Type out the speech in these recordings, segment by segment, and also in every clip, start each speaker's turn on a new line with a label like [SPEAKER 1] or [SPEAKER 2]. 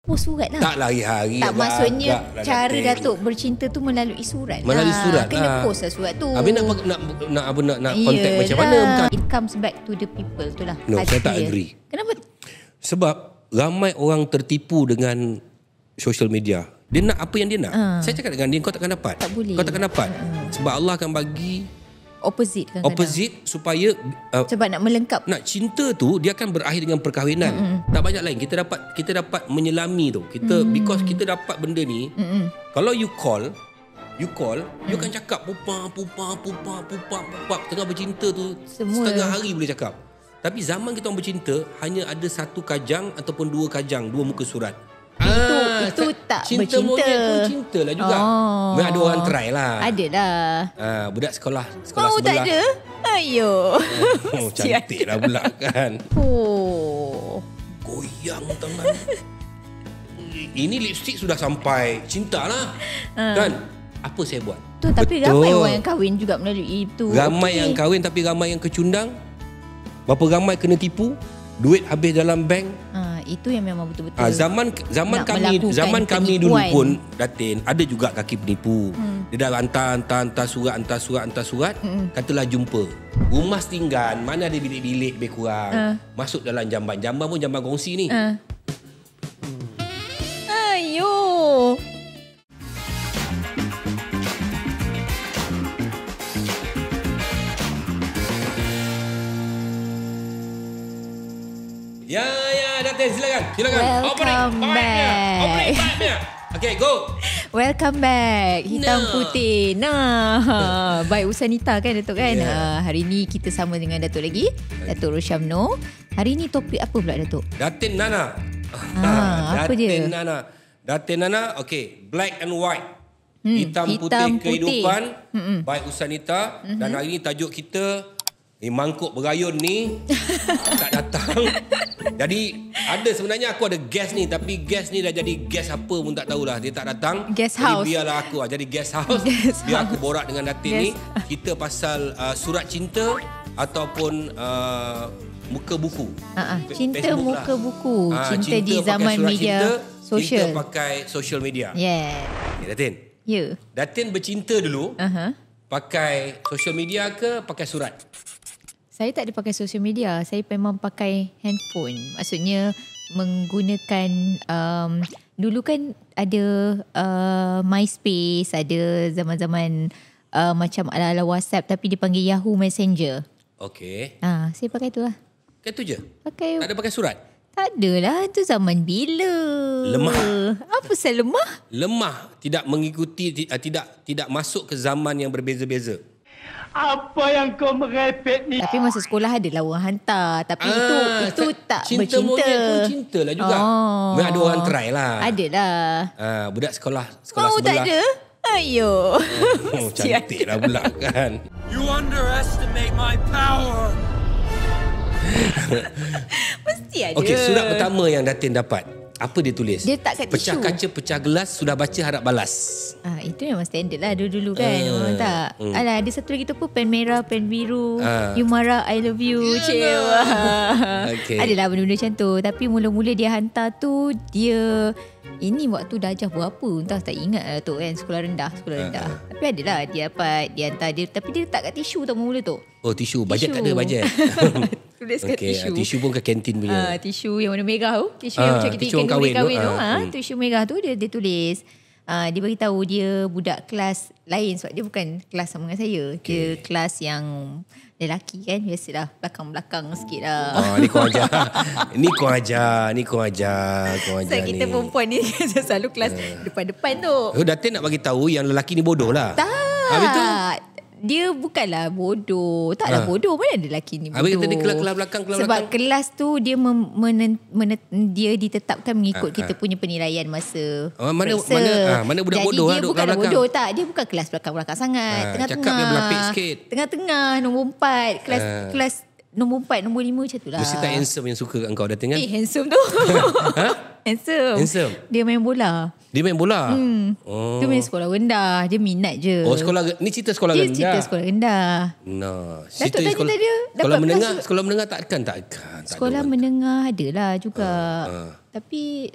[SPEAKER 1] post surat lah.
[SPEAKER 2] Tak hari-hari.
[SPEAKER 1] Tak, maksudnya
[SPEAKER 2] lah,
[SPEAKER 1] cara
[SPEAKER 2] Datin.
[SPEAKER 1] Datuk bercinta tu melalui surat.
[SPEAKER 2] Melalui surat
[SPEAKER 1] kena post lah surat tu.
[SPEAKER 2] Habis nak contact macam mana? Bukan.
[SPEAKER 1] It comes back to the people tu lah.
[SPEAKER 2] No, saya tak
[SPEAKER 1] dia.
[SPEAKER 2] agree.
[SPEAKER 1] Kenapa?
[SPEAKER 2] Sebab ramai orang tertipu dengan social media. Dia nak apa yang dia nak. Saya cakap dengan dia, kau takkan dapat.
[SPEAKER 1] Tak boleh.
[SPEAKER 2] Kau takkan dapat. Sebab Allah akan bagi
[SPEAKER 1] Opposite kadang-kadang.
[SPEAKER 2] opposite supaya
[SPEAKER 1] Sebab nak melengkap.
[SPEAKER 2] nak cinta tu dia akan berakhir dengan perkahwinan. Tak banyak lain. Kita dapat menyelami tu. Because kita dapat benda ni. Kalau you call, you akan cakap pupa tengah bercinta tu
[SPEAKER 1] Semua.
[SPEAKER 2] setengah hari boleh cakap. Tapi zaman kita orang bercinta hanya ada satu kajang ataupun dua kajang, dua muka surat.
[SPEAKER 1] Itu tak
[SPEAKER 2] cinta
[SPEAKER 1] bercinta.
[SPEAKER 2] monyet pun cinta lah juga. Memang ada orang try lah.
[SPEAKER 1] Adalah.
[SPEAKER 2] Budak sekolah
[SPEAKER 1] Mau
[SPEAKER 2] sebelah.
[SPEAKER 1] tak ada? Ayo.
[SPEAKER 2] Oh, cantik lah pula kan.
[SPEAKER 1] Oh.
[SPEAKER 2] Goyang tangan. Ini lipstick sudah sampai cinta lah. Kan? Apa saya buat?
[SPEAKER 1] Tu, tapi
[SPEAKER 2] Betul.
[SPEAKER 1] ramai orang yang kahwin juga melalui itu.
[SPEAKER 2] Ramai yang kahwin tapi ramai yang kecundang. Berapa ramai kena tipu? Duit habis dalam bank.
[SPEAKER 1] Itu yang memang betul-betul.
[SPEAKER 2] Zaman
[SPEAKER 1] nak
[SPEAKER 2] kami
[SPEAKER 1] melakukan
[SPEAKER 2] dulu
[SPEAKER 1] penipuan.
[SPEAKER 2] pun Datin ada juga kaki penipu. Dia dah hantar surat. Katalah jumpa. Rumah setinggan, mana ada bilik-bilik lebih kurang. Masuk dalam jamban. Jamban pun jamban kongsi ni.
[SPEAKER 1] Ayo.
[SPEAKER 2] Ya, Datin, silakan.
[SPEAKER 1] Welcome back.
[SPEAKER 2] Opening mic-nya. Okay, go.
[SPEAKER 1] Welcome back. Hitam
[SPEAKER 2] Nah.
[SPEAKER 1] putih. Nah. Baik Usanita kan Datuk kan.
[SPEAKER 2] Yeah.
[SPEAKER 1] Hari ni kita sama dengan Datuk lagi. Datuk Rosyamno. Hari ni topik apa pula Datuk?
[SPEAKER 2] Datin Nana.
[SPEAKER 1] Apa dia?
[SPEAKER 2] Datin Nana, okay. Black and white. Hitam putih
[SPEAKER 1] hitam putih.
[SPEAKER 2] kehidupan. By Usanita. Dan hari ni tajuk kita, mangkuk berayun ni tak datang. Jadi ada sebenarnya aku ada guest ni, tapi guest ni dah jadi guest apa pun tak tahulah. Dia tak datang.
[SPEAKER 1] Guest
[SPEAKER 2] jadi
[SPEAKER 1] house.
[SPEAKER 2] biarlah aku jadi guest house. Biar aku borak dengan Datin ni. Kita pasal surat cinta ataupun muka buku.
[SPEAKER 1] Cinta
[SPEAKER 2] Facebook
[SPEAKER 1] muka
[SPEAKER 2] lah.
[SPEAKER 1] buku. Cinta di
[SPEAKER 2] pakai
[SPEAKER 1] zaman
[SPEAKER 2] surat
[SPEAKER 1] media
[SPEAKER 2] cinta,
[SPEAKER 1] sosial.
[SPEAKER 2] Cinta pakai social media.
[SPEAKER 1] Yeah.
[SPEAKER 2] Okay, Datin.
[SPEAKER 1] Ya.
[SPEAKER 2] Datin bercinta dulu. Pakai social media ke pakai surat?
[SPEAKER 1] Saya tak ada pakai social media. Saya memang pakai handphone. Maksudnya menggunakan dulu kan ada MySpace, ada zaman-zaman macam ala-ala WhatsApp tapi dipanggil Yahoo Messenger.
[SPEAKER 2] Okey.
[SPEAKER 1] Saya pakai tu lah.
[SPEAKER 2] Kan tu je?
[SPEAKER 1] Pakai.
[SPEAKER 2] Tak ada pakai surat?
[SPEAKER 1] Tak adalah. Itu zaman bila.
[SPEAKER 2] Lemah.
[SPEAKER 1] Apa saya lemah?
[SPEAKER 2] Lemah, tidak mengikuti, tidak masuk ke zaman yang berbeza-beza.
[SPEAKER 3] Apa yang kau merepek ni?
[SPEAKER 1] Tapi masa sekolah adalah orang hantar. Tapi itu tak
[SPEAKER 2] cinta
[SPEAKER 1] bercinta.
[SPEAKER 2] monyet pun cinta lah juga. Memang ada orang try lah.
[SPEAKER 1] Adalah.
[SPEAKER 2] Budak sekolah
[SPEAKER 1] Mau
[SPEAKER 2] sebelah.
[SPEAKER 1] tak ada? Ayo.
[SPEAKER 2] Oh, cantik lah pula kan.
[SPEAKER 3] You underestimate my power.
[SPEAKER 1] Mesti ada.
[SPEAKER 2] Okey, surat pertama yang Datin dapat. Apa dia tulis?
[SPEAKER 1] Dia tak kat
[SPEAKER 2] Pecah
[SPEAKER 1] tisu.
[SPEAKER 2] kaca, pecah gelas, sudah baca harap balas.
[SPEAKER 1] Itu memang standard lah dulu-dulu kan. Orang tak. Alah, ada satu lagi tu apa? Pen merah, pen biru. You marah, I love you. Cewa.
[SPEAKER 2] Okey.
[SPEAKER 1] Adalah benda-benda macam tu. Tapi mula-mula dia hantar tu, dia... Ini waktu darjah berapa? Entah tak ingat lah tu kan. Sekolah rendah. Tapi adalah dia dapat. Dia hantar dia. Tapi dia letak kat tisu tau mula tu.
[SPEAKER 2] Oh, tisu. Bajet tak ada bajet.
[SPEAKER 1] Tulis kat tisu.
[SPEAKER 2] Tisu pun ke kantin punya.
[SPEAKER 1] Tisu yang warna merah tu. Tisu yang macam kita
[SPEAKER 2] tisu orang kahwin
[SPEAKER 1] kahwin
[SPEAKER 2] tu.
[SPEAKER 1] tu. Tisu merah tu dia tulis. Dia beritahu dia budak kelas lain sebab dia bukan kelas sama dengan saya. Dia kelas yang lelaki kan. Biasalah belakang-belakang sikit lah.
[SPEAKER 2] Ni kau ajar. Ni kau ajar.
[SPEAKER 1] Sebab kita perempuan ni selalu kelas depan-depan tu.
[SPEAKER 2] Datin nak bagi tahu yang lelaki ni bodoh lah.
[SPEAKER 1] Tak.
[SPEAKER 2] Habis tu?
[SPEAKER 1] Dia bukanlah bodoh. Taklah bodoh. Mana ada lelaki ni bodoh.
[SPEAKER 2] Habis kita di kelas belakang, kelas
[SPEAKER 1] Sebab
[SPEAKER 2] belakang.
[SPEAKER 1] kelas tu dia dia ditetapkan mengikut kita punya penilaian masa
[SPEAKER 2] mana budak
[SPEAKER 1] Jadi
[SPEAKER 2] bodoh
[SPEAKER 1] dia
[SPEAKER 2] lah duduk
[SPEAKER 1] bukanlah
[SPEAKER 2] belakang.
[SPEAKER 1] bodoh tak. Dia bukan kelas belakang-belakang sangat. Tengah-tengah.
[SPEAKER 2] Cakap yang berlapik sikit.
[SPEAKER 1] Tengah-tengah nombor 4. Kelas nombor 4, nombor 5 macam tu lah.
[SPEAKER 2] Mesti tak handsome yang suka kat kau Datin kan?
[SPEAKER 1] Handsome tu. Handsome. Dia main bola.
[SPEAKER 2] Dia main bola?
[SPEAKER 1] Dia main sekolah rendah. Dia minat je.
[SPEAKER 2] Oh, ni cerita sekolah
[SPEAKER 1] Dia
[SPEAKER 2] rendah?
[SPEAKER 1] cerita sekolah rendah.
[SPEAKER 2] No.
[SPEAKER 1] Datuk tanya
[SPEAKER 2] sekolah,
[SPEAKER 1] dia
[SPEAKER 2] sekolah
[SPEAKER 1] dapat
[SPEAKER 2] menengah,
[SPEAKER 1] kelas-
[SPEAKER 2] sekolah menengah takkan. Tak
[SPEAKER 1] Sekolah
[SPEAKER 2] ada.
[SPEAKER 1] menengah adalah juga. Tapi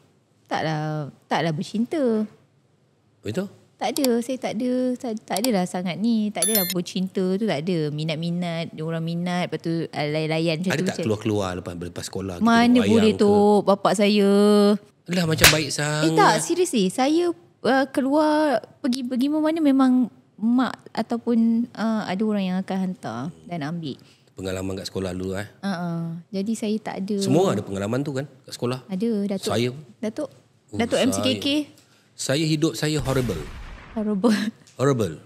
[SPEAKER 1] Taklah bercinta.
[SPEAKER 2] Betul?
[SPEAKER 1] Tak ada, saya tak adalah sangat ni. Tak adalah bercinta tu, tak ada. Minat-minat, orang minat, lepas tu layan-layan macam
[SPEAKER 2] Ada
[SPEAKER 1] tu.
[SPEAKER 2] tak keluar-keluar lepas sekolah?
[SPEAKER 1] Mana boleh tu, bapak saya.
[SPEAKER 2] Lah macam baik sangat.
[SPEAKER 1] Tak, seriously. Saya keluar, pergi mana memang mak ataupun ada orang yang akan hantar dan ambil.
[SPEAKER 2] Pengalaman kat sekolah dulu
[SPEAKER 1] Jadi saya tak ada.
[SPEAKER 2] Semua ada pengalaman tu kan kat sekolah.
[SPEAKER 1] Ada, Datuk.
[SPEAKER 2] Saya.
[SPEAKER 1] Datuk MCKK.
[SPEAKER 2] Saya hidup saya horrible.
[SPEAKER 1] Horrible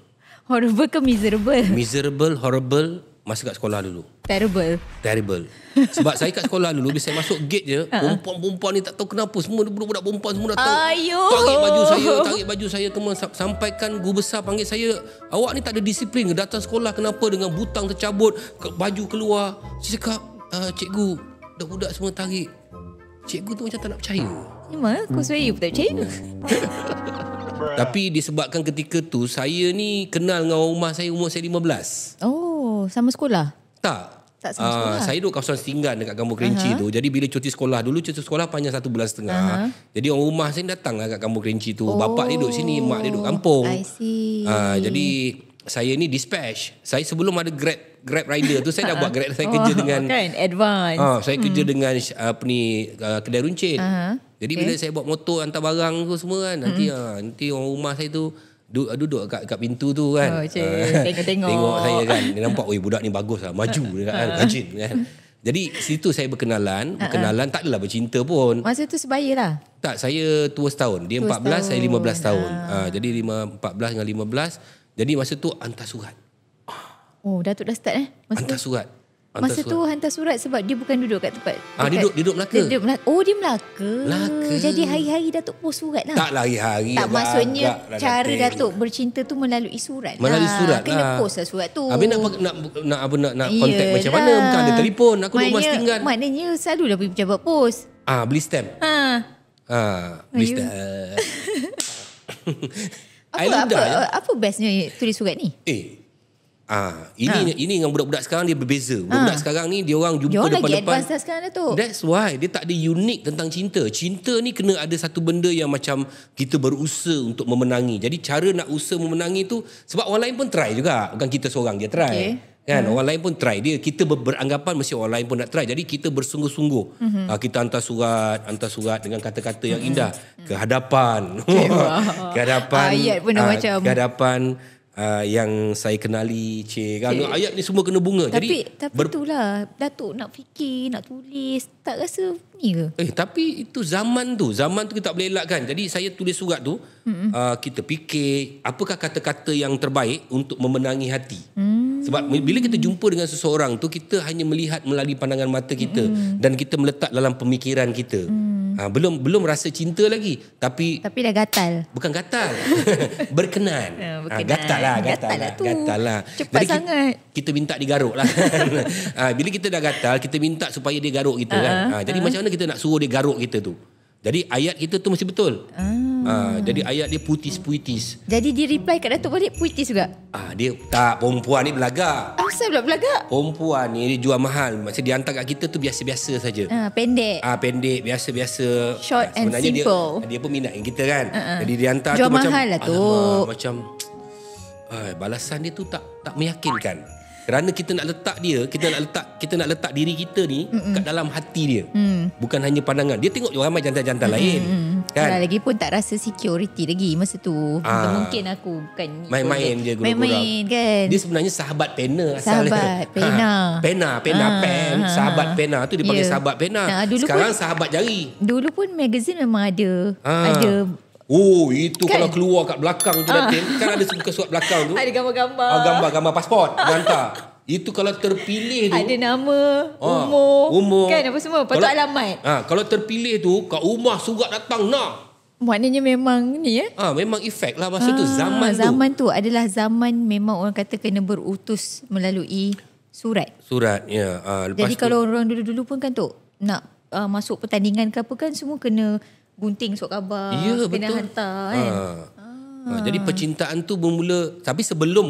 [SPEAKER 1] ke miserable?
[SPEAKER 2] Miserable, horrible masa kat sekolah dulu. Terrible. Sebab saya kat sekolah dulu, bila saya masuk gate je, perempuan-perempuan ni tak tahu kenapa, semua budak-budak perempuan semua datang. Tarik baju saya teman, sampaikan guru besar panggil saya, awak ni tak ada disiplin ke, datang sekolah kenapa dengan butang tercabut, baju keluar. Saya cakap, cikgu, budak-budak semua tarik. Cikgu tu macam tak nak percaya.
[SPEAKER 1] Memang aku saya pun tak percaya.
[SPEAKER 2] Tapi disebabkan ketika tu saya ni kenal dengan orang rumah saya, umur saya 15.
[SPEAKER 1] Oh, sama sekolah?
[SPEAKER 2] Tak
[SPEAKER 1] sama sekolah.
[SPEAKER 2] Saya duduk kawasan Setinggan dekat Kampung Kerinci tu. Jadi bila cuti sekolah dulu, cuti sekolah panjang 1 bulan setengah. Jadi orang rumah saya datang lah kat Kampung Kerinci tu. Bapak dia duduk sini, mak dia duduk kampung.
[SPEAKER 1] I see.
[SPEAKER 2] Jadi saya ni dispatch. Saya sebelum ada Grab rider tu, saya dah buat Grab. Saya kerja dengan
[SPEAKER 1] kan advance.
[SPEAKER 2] Saya kerja dengan kedai runcit. Jadi bila saya bawa motor hantar barang tu semua kan, nanti orang rumah saya tu duduk kat pintu tu kan. Tengok saya kan. Dia nampak, budak ni bagus lah, maju kan, rajin kan. Jadi situ saya berkenalan, tak adalah bercinta pun.
[SPEAKER 1] Masa tu sebaya lah?
[SPEAKER 2] Tak, saya tua setahun. Dia 14, saya 15 tahun. Jadi 14 dengan 15. Jadi masa tu hantar surat.
[SPEAKER 1] Oh, Datuk dah start
[SPEAKER 2] Hantar surat.
[SPEAKER 1] Masa tu hantar surat sebab dia bukan duduk kat tempat.
[SPEAKER 2] Dia duduk Melaka.
[SPEAKER 1] Oh, dia Melaka. Jadi hari-hari Datuk post surat lah.
[SPEAKER 2] Tak hari-hari.
[SPEAKER 1] Tak, maksudnya cara Datuk bercinta tu melalui surat.
[SPEAKER 2] Melalui surat
[SPEAKER 1] kena post lah surat tu.
[SPEAKER 2] Habis nak kontak macam mana? Bukan ada telefon. Aku duduk rumah Setinggan.
[SPEAKER 1] Maknanya selalulah pergi pejabat pos.
[SPEAKER 2] Beli stamp. Beli stamp.
[SPEAKER 1] Apa bestnya tulis surat ni?
[SPEAKER 2] Ini dengan budak-budak sekarang dia berbeza. Budak-budak sekarang ni dia orang jumpa
[SPEAKER 1] depan-depan.
[SPEAKER 2] Dia
[SPEAKER 1] lagi advance dah sekarang tu.
[SPEAKER 2] That's why dia tak ada unik tentang cinta. Cinta ni kena ada satu benda yang macam kita berusaha untuk memenangi. Jadi cara nak usaha memenangi tu, sebab orang lain pun try juga. Bukan kita seorang je try. Kan orang lain pun try. Kita beranggapan mesti orang lain pun nak try. Jadi kita bersungguh-sungguh. Kita hantar surat dengan kata-kata yang indah ke hadapan. Ke hadapan.
[SPEAKER 1] Ayat pun macam
[SPEAKER 2] ke hadapan yang saya kenali, ayat ni semua kena bunga.
[SPEAKER 1] Tapi itulah Datuk nak fikir, nak tulis, tak rasa ni ke?
[SPEAKER 2] Tapi itu zaman tu kita tak boleh elakkan. Jadi saya tulis surat tu, kita fikir apakah kata-kata yang terbaik untuk memenangi hati. Sebab bila kita jumpa dengan seseorang tu, kita hanya melihat melalui pandangan mata kita dan kita meletak dalam pemikiran kita. Belum rasa cinta lagi, tapi
[SPEAKER 1] dah gatal.
[SPEAKER 2] Bukan gatal. Berkenan. Gatal lah.
[SPEAKER 1] Cepat
[SPEAKER 2] jadi
[SPEAKER 1] sangat.
[SPEAKER 2] Kita minta digaruk lah. Bila kita dah gatal, kita minta supaya dia garuk kita kan. Jadi macam mana kita nak suruh dia garuk kita tu? Jadi ayat kita tu mesti betul. Jadi ayat dia puitis.
[SPEAKER 1] Jadi dia reply kat Datuk balik puitis juga?
[SPEAKER 2] Dia tak, perempuan ni belagak.
[SPEAKER 1] Asal pula belagak?
[SPEAKER 2] Perempuan ni dia jual mahal. Macam dia hantar kat kita tu biasa-biasa saja.
[SPEAKER 1] Pendek.
[SPEAKER 2] Pendek, biasa-biasa.
[SPEAKER 1] Short and simple.
[SPEAKER 2] Dia pun minat kita kan. Jadi dia hantar
[SPEAKER 1] jual
[SPEAKER 2] tu macam
[SPEAKER 1] mahal lah tu.
[SPEAKER 2] Macam balasan dia tu tak meyakinkan. Kerana kita nak letak diri kita ni kat dalam hati dia. Bukan hanya pandangan. Dia tengok ramai jantan-jantan lain. Kan?
[SPEAKER 1] Lagi pun tak rasa security lagi masa tu. Mungkin aku bukan
[SPEAKER 2] main-main je gurau-gurau.
[SPEAKER 1] Main-main kan.
[SPEAKER 2] Dia sebenarnya sahabat pena
[SPEAKER 1] asalnya.
[SPEAKER 2] Pen. Sahabat pena tu dipanggil sahabat pena. Sekarang sahabat jari.
[SPEAKER 1] Dulu pun magazine memang ada. Ada.
[SPEAKER 2] Itu kan? Kalau keluar kat belakang tu Datin, kan ada muka surat belakang tu.
[SPEAKER 1] Ada gambar-gambar.
[SPEAKER 2] Gambar pasport hantar. Itu kalau terpilih tu
[SPEAKER 1] ada nama, umur kan apa semua, patut alamat.
[SPEAKER 2] Kalau terpilih tu kat rumah surat datang nak.
[SPEAKER 1] Maknanya memang ni
[SPEAKER 2] memang efek lah masa tu
[SPEAKER 1] zaman tu adalah zaman memang orang kata kena berutus melalui surat.
[SPEAKER 2] Ya.
[SPEAKER 1] Jadi kalau orang dulu-dulu pun kan tu nak masuk pertandingan ke apa kan semua kena gunting surat khabar, kena betul. Hantar kan.
[SPEAKER 2] Jadi percintaan tu bermula, tapi sebelum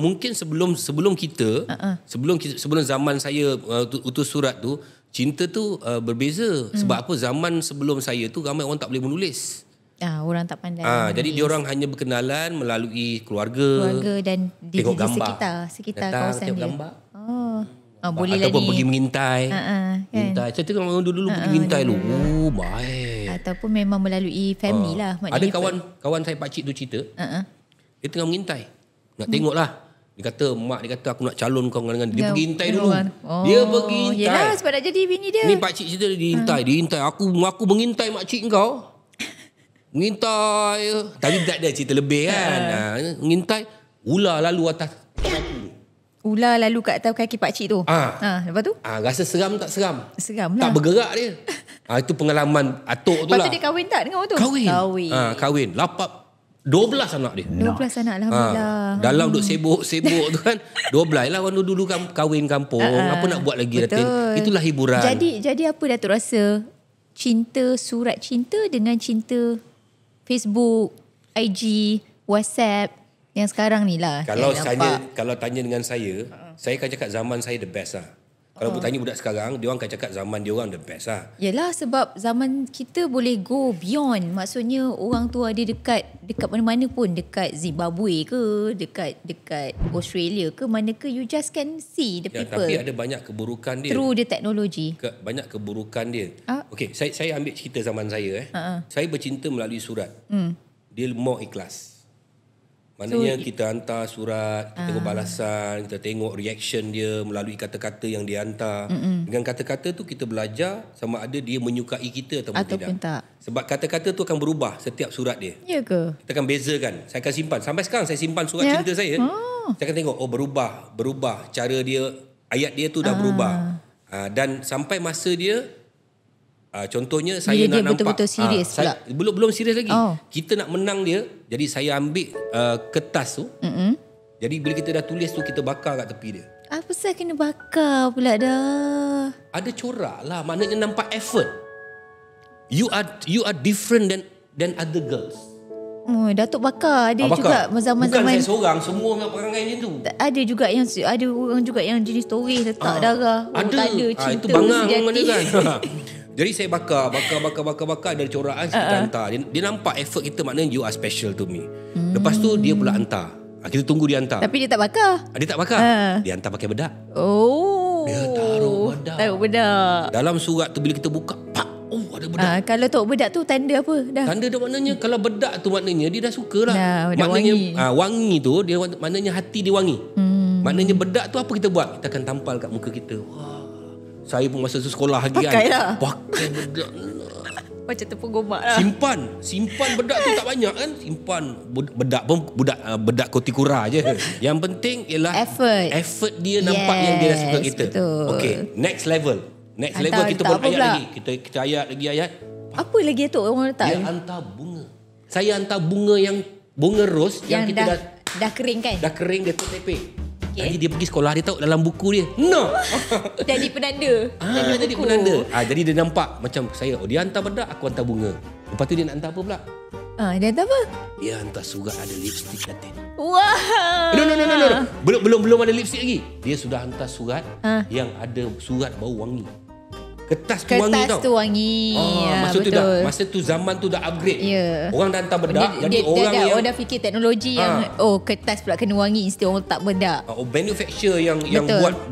[SPEAKER 2] kita, sebelum zaman saya utus surat tu, cinta tu berbeza. Sebab apa? Zaman sebelum saya tu ramai orang tak boleh menulis.
[SPEAKER 1] Orang tak pandai.
[SPEAKER 2] Jadi diorang hanya berkenalan melalui keluarga
[SPEAKER 1] dan di
[SPEAKER 2] tengok gambar.
[SPEAKER 1] sekitar
[SPEAKER 2] Datang,
[SPEAKER 1] kawasan
[SPEAKER 2] tengok
[SPEAKER 1] dia.
[SPEAKER 2] gambar.
[SPEAKER 1] Boleh
[SPEAKER 2] ataupun
[SPEAKER 1] lah ni.
[SPEAKER 2] pergi mengintai.
[SPEAKER 1] Kan?
[SPEAKER 2] Mengintai. Saya tengok orang dulu pergi mengintai dulu. Baik.
[SPEAKER 1] Ataupun memang melalui family lah.
[SPEAKER 2] Ada kawan saya pakcik tu cerita. Dia tengah mengintai. Nak tengok lah. Dia kata, mak dia kata aku nak calon kau dengan dia. Dia pergi intai dulu. Dia pergi intai.
[SPEAKER 1] Yelah, sebab nak jadi bini dia.
[SPEAKER 2] Ni pakcik cerita dia intai. Dia intai. Aku mengintai makcik kau. Mengintai. Tapi tak ada cerita lebih kan. Mengintai. Ular lalu atas aku.
[SPEAKER 1] Ular lalu kat atas kaki pakcik tu. Lepas tu?
[SPEAKER 2] Rasa seram tak seram?
[SPEAKER 1] Seram lah.
[SPEAKER 2] Tak bergerak dia. Itu pengalaman atuk tu lah.
[SPEAKER 1] Lepas tu dia kahwin tak dengan orang tu?
[SPEAKER 2] Kahwin. Lapap 12 anak dia.
[SPEAKER 1] 12 anak, Alhamdulillah.
[SPEAKER 2] Dalam duk sibuk-sibuk tu kan. 12 lah orang dulu kahwin kampung. Apa nak buat lagi Datin? Itulah hiburan.
[SPEAKER 1] Jadi apa Datuk rasa surat cinta dengan cinta Facebook, IG, WhatsApp yang sekarang ni lah.
[SPEAKER 2] Kalau tanya dengan saya akan cakap zaman saya the best lah. Kalau tanya budak sekarang, dia orang akan cakap zaman dia orang the best lah.
[SPEAKER 1] Yelah, sebab zaman kita boleh go beyond. Maksudnya orang tu ada dekat mana-mana pun, dekat Zimbabwe ke, dekat Australia ke, mana ke, you just can see the people.
[SPEAKER 2] Tapi ada banyak keburukan dia.
[SPEAKER 1] Through the technology.
[SPEAKER 2] Banyak keburukan dia. Okey, saya ambil cerita zaman saya. Saya bercinta melalui surat. Dia more ikhlas. Maknanya kita hantar surat, kita tengok balasan, kita tengok reaction dia melalui kata-kata yang dia hantar. Dengan kata-kata tu kita belajar sama ada dia menyukai kita ataupun tidak. Sebab kata-kata tu akan berubah setiap surat dia.
[SPEAKER 1] Ya ke?
[SPEAKER 2] Kita akan bezakan. Saya akan simpan. Sampai sekarang saya simpan surat cinta saya. Saya akan tengok, berubah. Cara dia, ayat dia tu dah berubah. Dan sampai masa dia, contohnya saya
[SPEAKER 1] bila
[SPEAKER 2] nak
[SPEAKER 1] dia betul-betul serius pula.
[SPEAKER 2] Belum serius lagi. Kita nak menang dia. Jadi saya ambil kertas tu. Jadi bila kita dah tulis tu, kita bakar kat tepi dia.
[SPEAKER 1] Apa saya kena bakar pula dah?
[SPEAKER 2] Ada corak lah. Maknanya nampak effort. You are different than other girls.
[SPEAKER 1] Datuk bakar. Ada juga zaman-zaman.
[SPEAKER 2] Bukan saya seorang. Semua orang perangai macam tu.
[SPEAKER 1] Ada orang juga yang jenis story letak darah.
[SPEAKER 2] Ada.
[SPEAKER 1] Cinta
[SPEAKER 2] itu bangang
[SPEAKER 1] sejati.
[SPEAKER 2] mana kan. Jadi saya bakar dari corakan kita hantar. Dia nampak effort kita, maknanya you are special to me. Lepas tu dia pula hantar. Kita tunggu dia hantar.
[SPEAKER 1] Tapi dia tak bakar.
[SPEAKER 2] Dia tak bakar. Dia hantar pakai bedak. Dia taruh bedak. Dalam surat tu bila kita buka, pak, ada bedak.
[SPEAKER 1] Kalau tok bedak tu tanda apa?
[SPEAKER 2] Tanda dia maknanya kalau bedak tu maknanya dia dah suka lah. Maknanya wangi tu dia maknanya hati dia wangi. Maknanya bedak tu apa kita buat? Kita akan tampal kat muka kita. Saya pun masa tu sekolah lagi pakai bedak.
[SPEAKER 1] Macam tepung gomak lah.
[SPEAKER 2] Simpan bedak tu tak banyak kan. Simpan bedak pun bedak kotikura je. Yang penting ialah effort dia nampak yang dia dah suka kita. Okay, next level kita pun ayat lagi. Kita ayat lagi ayat.
[SPEAKER 1] Apa lagi tu orang letak?
[SPEAKER 2] Dia hantar bunga. Saya hantar bunga rose yang kita
[SPEAKER 1] dah kering kan?
[SPEAKER 2] Dah kering, dia tepek. Jadi dia pergi sekolah, dia tahu dalam buku dia. No.
[SPEAKER 1] Jadi penanda.
[SPEAKER 2] Jadi penanda. Jadi dia nampak macam saya, dia hantar bedak, aku hantar bunga. Lepas tu dia nak hantar apa pula?
[SPEAKER 1] Dia hantar apa?
[SPEAKER 2] Dia hantar surat ada lipstick Datin.
[SPEAKER 1] Wah.
[SPEAKER 2] No. Belum ada lipstick lagi. Dia sudah hantar surat yang ada surat bau wangi. Kertas tu wangi tau.
[SPEAKER 1] Kertas tu wangi.
[SPEAKER 2] Masa tu zaman tu dah upgrade. Orang dah hantar bedak.
[SPEAKER 1] Orang dah fikir teknologi yang kertas pula kena wangi instead orang letak bedak.
[SPEAKER 2] Manufacturer yang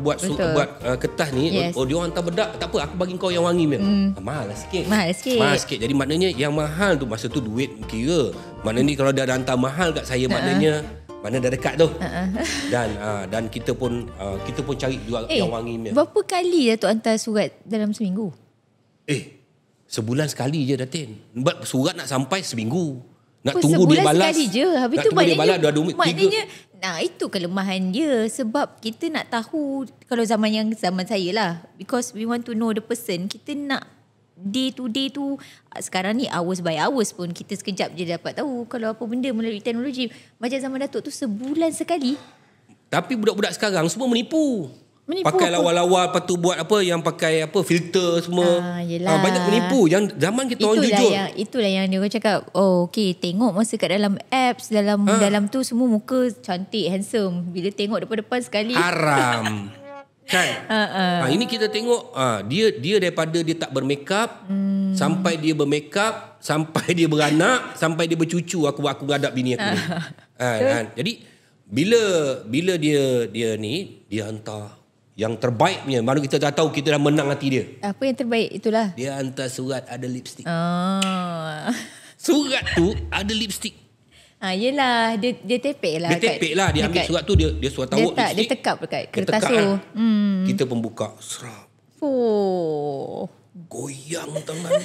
[SPEAKER 2] buat kertas ni, dia orang hantar bedak, tak apa aku bagi kau yang wangi. Mahal sikit. Jadi maknanya yang mahal tu masa tu duit kira. Maknanya kalau dia dah hantar mahal kat saya, maknanya mana dah dekat tu. Dan kita pun cari juga yang wangi.
[SPEAKER 1] Berapa kali Datuk hantar surat dalam seminggu?
[SPEAKER 2] Sebulan sekali je Datin. Surat nak sampai seminggu. Nak tunggu dia balas.
[SPEAKER 1] Sebulan sekali je. Habis tu
[SPEAKER 2] maknanya
[SPEAKER 1] itu kelemahan dia. Sebab kita nak tahu, kalau zaman saya lah, because we want to know the person, kita nak day to day tu. Sekarang ni hours by hours pun kita sekejap je dapat tahu kalau apa benda melalui teknologi. Macam zaman Datuk tu sebulan sekali. Tapi
[SPEAKER 2] budak-budak sekarang semua menipu pakai lawa-lawa, lepas tu buat apa yang pakai apa filter semua. Banyak menipu. Yang zaman kita orang jujur.
[SPEAKER 1] Itulah yang dia cakap, tengok masa kat dalam apps, dalam tu semua muka cantik, handsome. Bila tengok depan-depan sekali
[SPEAKER 2] haram. Kan? Ini kita tengok dia daripada dia tak bermakeup sampai dia bermakeup, sampai dia beranak, sampai dia bercucu, aku ngadap bini aku ni. Kan? Jadi bila dia ni dia hantar yang terbaik punya, baru kita dah tahu kita dah menang hati dia.
[SPEAKER 1] Apa yang terbaik itulah.
[SPEAKER 2] Dia hantar surat ada lipstick. Surat tu ada lipstick.
[SPEAKER 1] Yelah, dia tepek lah.
[SPEAKER 2] Dia tepek lah. Dia ambil surat tu, dia surat tahu lipstick.
[SPEAKER 1] Dia tekap dekat kertas tu.
[SPEAKER 2] Lah. Kita pun buka. Serap. Goyang tangan.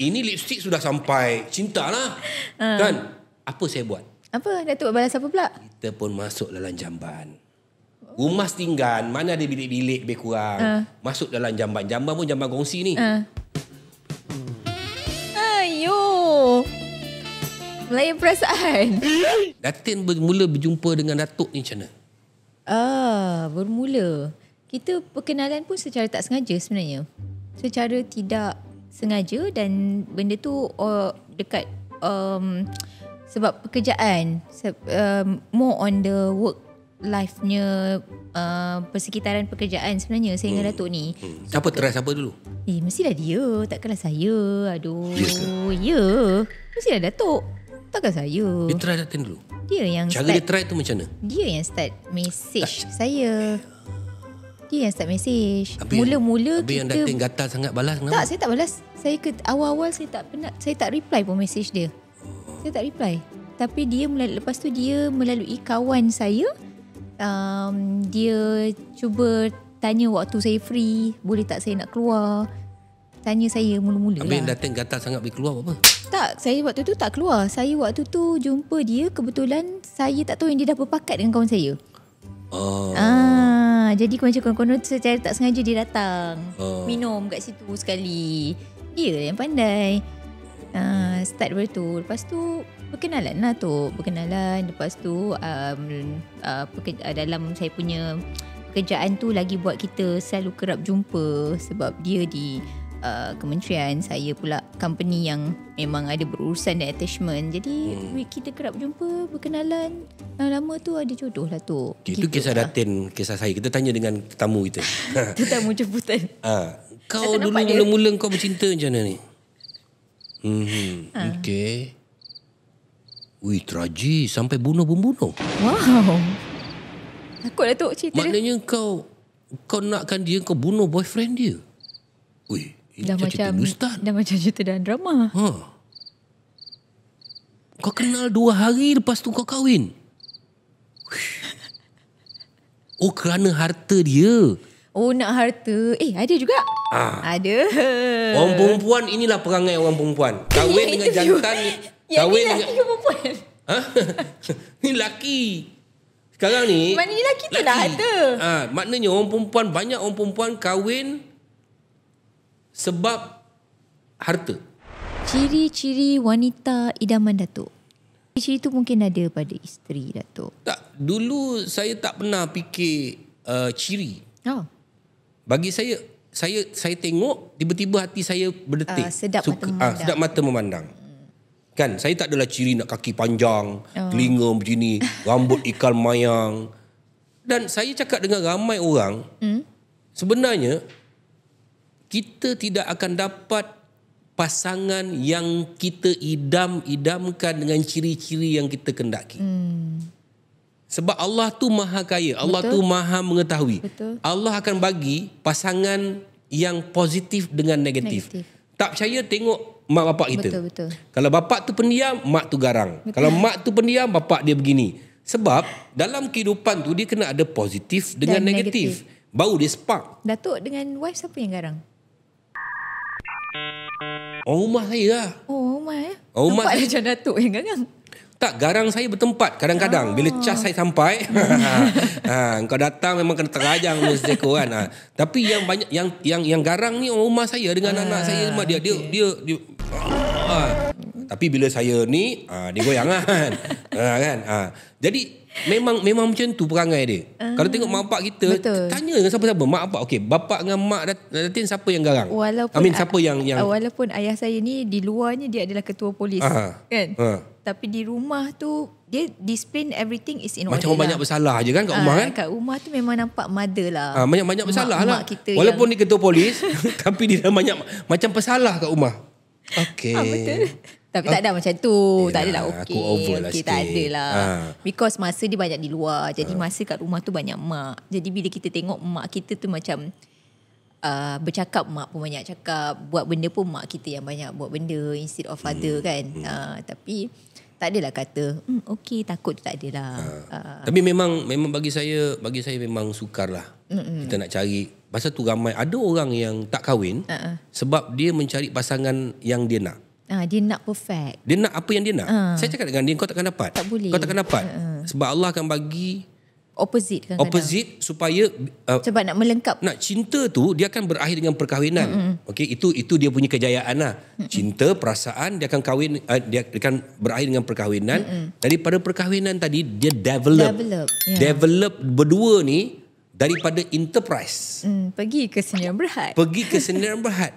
[SPEAKER 2] Ini lipstick sudah sampai. Cinta lah. Kan? Apa saya buat?
[SPEAKER 1] Apa? Datuk balas apa pula?
[SPEAKER 2] Kita pun masuk dalam jamban. Rumah setinggan, mana ada bilik-bilik lebih kurang. Masuk dalam jamban. Jamban pun jamban kongsi ni.
[SPEAKER 1] Ayo. Melayan perasaan.
[SPEAKER 2] Datin bermula berjumpa dengan Datuk ni macam mana?
[SPEAKER 1] Bermula. Kita perkenalan pun secara tak sengaja sebenarnya. Secara tidak sengaja dan benda tu dekat sebab pekerjaan. More on the work life-nya persekitaran pekerjaan sebenarnya saya dengan Datuk ni.
[SPEAKER 2] Siapa try siapa dulu?
[SPEAKER 1] Mestilah dia, takkanlah saya. Aduh. Ya. Mestilah Datuk. Takkan saya.
[SPEAKER 2] Dia try Datin dulu.
[SPEAKER 1] Dia yang
[SPEAKER 2] cara
[SPEAKER 1] start,
[SPEAKER 2] dia try tu macam mana?
[SPEAKER 1] Dia yang start message saya. Dia yang start message.
[SPEAKER 2] Habis
[SPEAKER 1] Mula-mula
[SPEAKER 2] yang Datin gatal sangat balas kenapa?
[SPEAKER 1] Tak, saya tak balas. Saya awal-awal saya tak reply pun message dia. Saya tak reply. Tapi dia lepas tu dia melalui kawan saya, dia cuba tanya waktu saya free, boleh tak saya nak keluar. Tanya saya mula-mula.
[SPEAKER 2] Habis Datin gatal sangat pergi keluar apa?
[SPEAKER 1] Tak, saya waktu tu tak keluar. Saya waktu tu jumpa dia, kebetulan saya tak tahu yang dia dah berpakat dengan kawan saya. Jadi macam konon secara tak sengaja dia datang. Minum kat situ sekali. Dia yang pandai. Start daripada tu. Lepas tu berkenalan lah tu. Lepas tu dalam saya punya pekerjaan tu lagi buat kita selalu kerap jumpa. Sebab dia di kementerian, saya pula company yang memang ada berurusan dan attachment. Jadi kita kerap jumpa, berkenalan. Lama tu ada jodoh lah tu.
[SPEAKER 2] Itu kisah Datin, kisah saya. Kita tanya dengan tetamu kita.
[SPEAKER 1] Tetamu jemputan.
[SPEAKER 2] Kau dulu mula-mula kau bercinta macam mana ni? Okay. Wih, tragis. Sampai bunuh-bunuh.
[SPEAKER 1] Wow. Takut lah tu cerita.
[SPEAKER 2] Maknanya kau nakkan dia, kau bunuh boyfriend dia. Wih, ini
[SPEAKER 1] dah macam cerita dalam drama.
[SPEAKER 2] Kau kenal 2 hari lepas tu kau kahwin. Kerana harta dia.
[SPEAKER 1] Nak harta. Ada juga. Ada.
[SPEAKER 2] Orang perempuan, inilah perangai orang perempuan. Kahwin dengan jantan. Kahwin dengan
[SPEAKER 1] perempuan.
[SPEAKER 2] Ni lelaki. Sekarang ni
[SPEAKER 1] maknanya lelaki tu dah harta.
[SPEAKER 2] Maknanya banyak orang perempuan kahwin sebab harta.
[SPEAKER 1] Ciri-ciri wanita idaman Datuk. Ciri tu mungkin ada pada isteri Datuk.
[SPEAKER 2] Tak, dulu saya tak pernah fikir ciri. Bagi saya tengok, tiba-tiba hati saya berdetik.
[SPEAKER 1] Sedap
[SPEAKER 2] mata memandang. Kan, saya tak adalah ciri nak kaki panjang, telinga begini, rambut ikal mayang. Dan saya cakap dengan ramai orang, sebenarnya kita tidak akan dapat pasangan yang kita idamkan dengan ciri-ciri yang kita kendaki. Sebab Allah tu maha kaya, Allah tu maha mengetahui. Allah akan bagi pasangan yang positif dengan negatif. Tak percaya, tengok mak bapak kita.
[SPEAKER 1] Betul.
[SPEAKER 2] Kalau bapak tu pendiam, mak tu garang. Kalau mak tu pendiam, bapak dia begini. Sebab dalam kehidupan tu dia kena ada positif dengan negatif. Baru dia spark.
[SPEAKER 1] Datuk dengan wife siapa yang garang?
[SPEAKER 2] Orang rumah saya lah.
[SPEAKER 1] Rumah ya?
[SPEAKER 2] Rumah
[SPEAKER 1] saya macam Datuk yang garang.
[SPEAKER 2] Tak, garang saya bertempat kadang-kadang. Bila cas saya sampai, kau datang memang kena terajang mesti kau kan. Tapi yang banyak yang garang ni orang rumah saya dengan anak saya, dia tapi bila saya ni dia goyang kan. Jadi memang macam tu perangai dia. Kalau tengok mak bapak kita,
[SPEAKER 1] betul.
[SPEAKER 2] tanya dengan siapa-siapa. Mak bapak, okey, bapak dengan mak Datin siapa yang garang? Siapa yang
[SPEAKER 1] walaupun ayah saya ni di luarnya dia adalah ketua polis, kan? Tapi di rumah tu dia discipline, everything is in order.
[SPEAKER 2] Macam banyak bersalah je kan kat rumah kan?
[SPEAKER 1] Kat rumah tu memang nampak mother lah.
[SPEAKER 2] Banyak bersalah lah.
[SPEAKER 1] Kita
[SPEAKER 2] walaupun dia ketua polis tapi dia banyak macam pesalah kat rumah. Okey.
[SPEAKER 1] Betul. Tapi tak ada macam tu.
[SPEAKER 2] Yelah,
[SPEAKER 1] tak adalah okey.
[SPEAKER 2] aku over lah sikit.
[SPEAKER 1] Tak adalah. Because masa dia banyak di luar. Jadi masa kat rumah tu banyak mak. Jadi bila kita tengok mak kita tu macam bercakap, mak pun banyak cakap. Buat benda pun mak kita yang banyak buat benda instead of father kan. Tapi tak adalah kata okey, takut tu tak adalah.
[SPEAKER 2] Tapi memang bagi saya memang sukar lah. Kita nak cari. Pasal tu ramai ada orang yang tak kahwin sebab dia mencari pasangan yang dia nak.
[SPEAKER 1] Dia nak perfect.
[SPEAKER 2] Dia nak apa yang dia nak. Saya cakap dengan dia, kau takkan dapat.
[SPEAKER 1] Tak boleh.
[SPEAKER 2] Kau takkan dapat. Sebab Allah akan bagi
[SPEAKER 1] opposite kadang-kadang.
[SPEAKER 2] Opposite supaya
[SPEAKER 1] sebab nak melengkap.
[SPEAKER 2] Nak cinta tu dia akan berakhir dengan perkahwinan. Okey, itu dia punya kejayaan lah. Cinta, perasaan dia akan kahwin, dia akan berakhir dengan perkahwinan. Daripada perkahwinan tadi dia develop berdua ni daripada enterprise.
[SPEAKER 1] Pergi ke Sdn Bhd.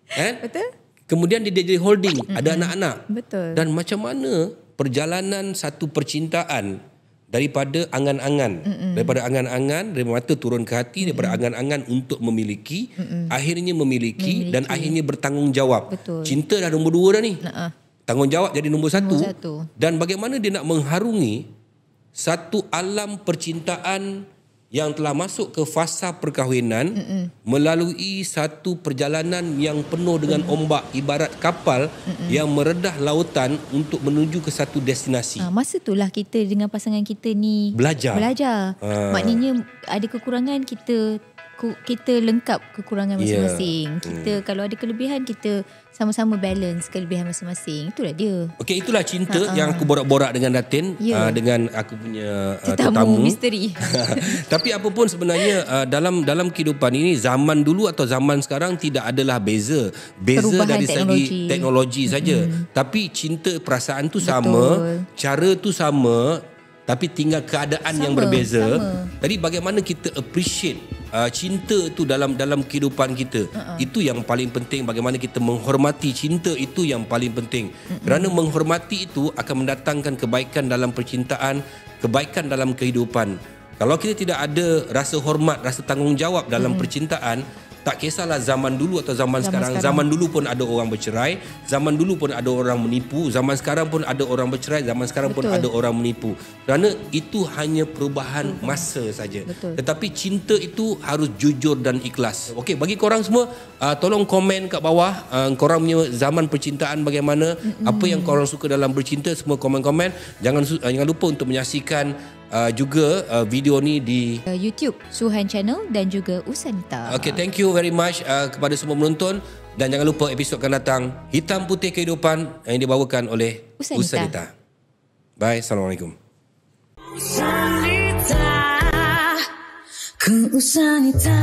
[SPEAKER 2] Kan?
[SPEAKER 1] Betul?
[SPEAKER 2] Kemudian dia jadi holding, ada anak-anak.
[SPEAKER 1] Betul.
[SPEAKER 2] Dan macam mana perjalanan satu percintaan daripada angan-angan, daripada mata turun ke hati, daripada angan-angan untuk memiliki, akhirnya memiliki dan akhirnya bertanggungjawab.
[SPEAKER 1] Betul.
[SPEAKER 2] Cinta dah nombor 2 dah ni. Tanggungjawab jadi nombor 1. Dan bagaimana dia nak mengharungi satu alam percintaan yang telah masuk ke fasa perkahwinan melalui satu perjalanan yang penuh dengan ombak, ibarat kapal yang meredah lautan untuk menuju ke satu destinasi.
[SPEAKER 1] Masa itulah kita dengan pasangan kita ni belajar. Maknanya ada kekurangan, kita lengkap kekurangan masing-masing. Kita kalau ada kelebihan, kita sama-sama balance kelebihan masing-masing. Itulah dia. Okey,
[SPEAKER 2] itulah cinta yang aku borak-borak dengan Datin, dengan aku punya tetamu
[SPEAKER 1] misteri.
[SPEAKER 2] Tapi apa pun sebenarnya dalam kehidupan ini, zaman dulu atau zaman sekarang tidak adalah beza
[SPEAKER 1] perubahan
[SPEAKER 2] dari segi teknologi saja. Tapi cinta, perasaan tu sama, cara tu sama, tapi tinggal keadaan yang berbeza. Jadi bagaimana kita appreciate cinta tu dalam kehidupan kita. Itu yang paling penting. Bagaimana kita menghormati cinta, itu yang paling penting. Kerana menghormati itu akan mendatangkan kebaikan dalam percintaan, kebaikan dalam kehidupan. Kalau kita tidak ada rasa hormat, rasa tanggungjawab dalam percintaan, tak kisahlah zaman dulu atau zaman sekarang. Zaman dulu pun ada orang bercerai, zaman dulu pun ada orang menipu, zaman sekarang pun ada orang bercerai, zaman sekarang pun ada orang menipu. Kerana itu hanya perubahan masa saja. Tetapi cinta itu harus jujur dan ikhlas. Okey, bagi korang semua, tolong komen kat bawah korang punya zaman percintaan bagaimana, apa yang korang suka dalam bercinta, semua komen-komen. Jangan lupa untuk menyaksikan juga video ni di
[SPEAKER 1] YouTube Suhan Channel dan juga Usanita.
[SPEAKER 2] Okay, thank you very much kepada semua menonton, dan jangan lupa episod akan datang Hitam Putih Kehidupan yang dibawakan oleh Usanita. Bye, Assalamualaikum.
[SPEAKER 4] Usanita, ku Usanita.